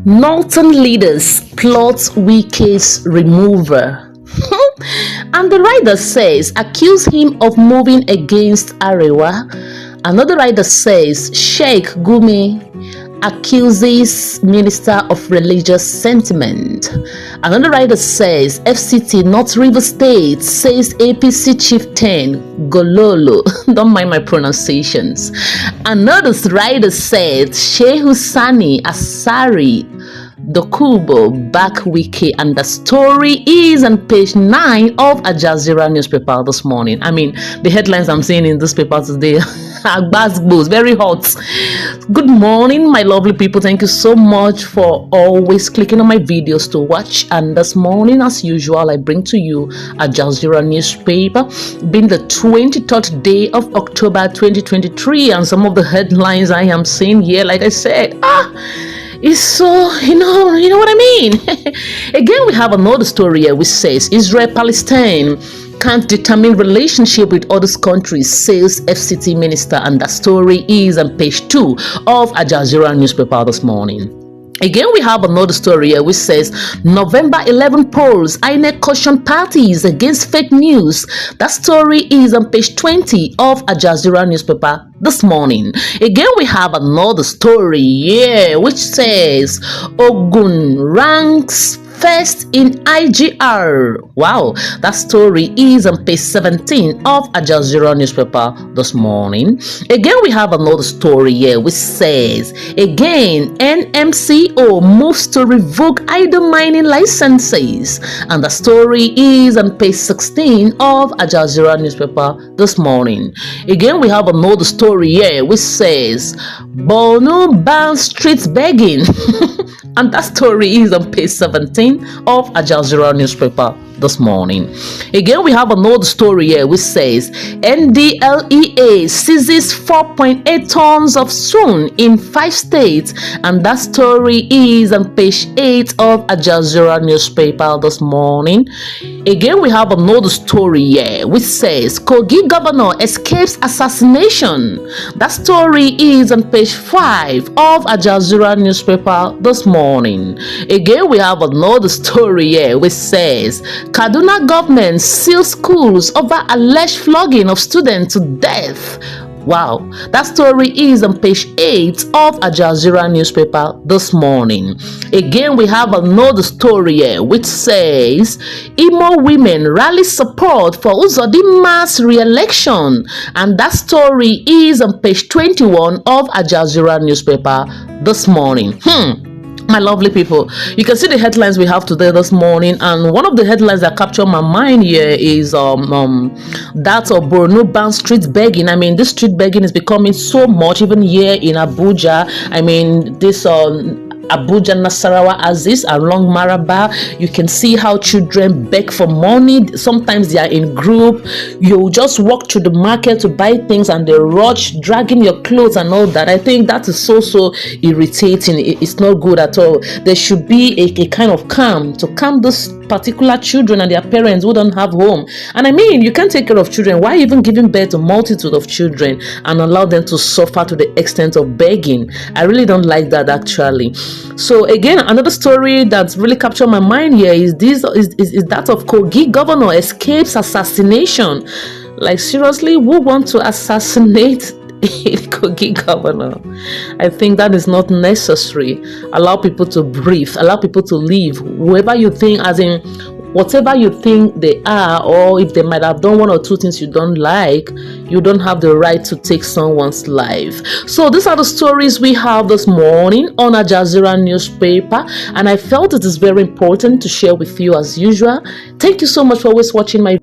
Northern leaders plot Wike's removal. And the writer says, accuse him of moving against Arewa. Another writer says, Sheikh Gumi accuses Minister of Religious Sentiment. Another writer says, FCT North River State says APC chieftain Gololo. Don't mind my pronunciations. Another writer said, Shehu Sani Asari Dokubo back Wike, and the story is on page 9 of Al Jazeera newspaper this morning. I mean, the headlines I'm seeing in this paper today are very hot. Good morning, my lovely people. Thank you so much for always clicking on my videos to watch. And this morning, as usual, I bring to you Al Jazeera newspaper, being the 23rd day of October 2023, and some of the headlines I am seeing here, like I said, it's so, you know what I mean. Again, we have another story here which says Israel-Palestine can't determine relationship with other countries, says FCT minister, and that story is on page 2 of Al Jazeera newspaper this morning. Again, we have another story here which says November 11 polls, INEC caution parties against fake news. That story is on page 20 of Al Jazeera newspaper this morning. Again, we have another story here which says Ogun ranks first in IGR. Wow, that story is on page 17 of Al Jazeera newspaper this morning. Again, we have another story here which says, again, NMCO moves to revoke idle mining licenses. And the story is on page 16 of Al Jazeera newspaper this morning. Again, we have another story here which says, Borno bans street begging. And that story is on page 17 of Al Jazeera newspaper this morning. Again, we have another story here which says NDLEA seizes 4.8 tons of soon in 5 states, and that story is on page 8 of Al Jazeera newspaper this morning. Again, we have another story here which says Kogi governor escapes assassination. That story is on page 5 of Al Jazeera newspaper this morning. Again, we have another story here which says Kaduna government seals schools over alleged flogging of students to death. Wow, that story is on page 8 of Al Jazeera newspaper this morning. Again, we have another story here which says Imo women rally support for Uzodima's re-election, and that story is on page 21 of Al Jazeera newspaper this morning. My lovely people, you can see the headlines we have today this morning, and one of the headlines that capture my mind here is that of Borno ban street begging. I mean, this street begging is becoming so much even here in Abuja. I mean, this Abuja, Nasarawa, Aziz, along Maraba, you can see how children beg for money. Sometimes they are in group. You just walk to the market to buy things and they rush, dragging your clothes and all that. I think that is so irritating. It's not good at all. There should be a kind of calm to calm those particular children and their parents who don't have home. And I mean, you can't take care of children. Why even giving birth to a multitude of children and allow them to suffer to the extent of begging? I really don't like that, actually. So again, another story that's really captured my mind here is that of Kogi governor escapes assassination. Like, seriously, who want to assassinate Kogi governor? I think that is not necessary. Allow people to breathe, allow people to live. Whoever you think, as in whatever you think they are, or if they might have done 1 or 2 things you don't like, you don't have the right to take someone's life. So these are the stories we have this morning on Al Jazeera newspaper, and I felt it is very important to share with you as usual. Thank you so much for always watching my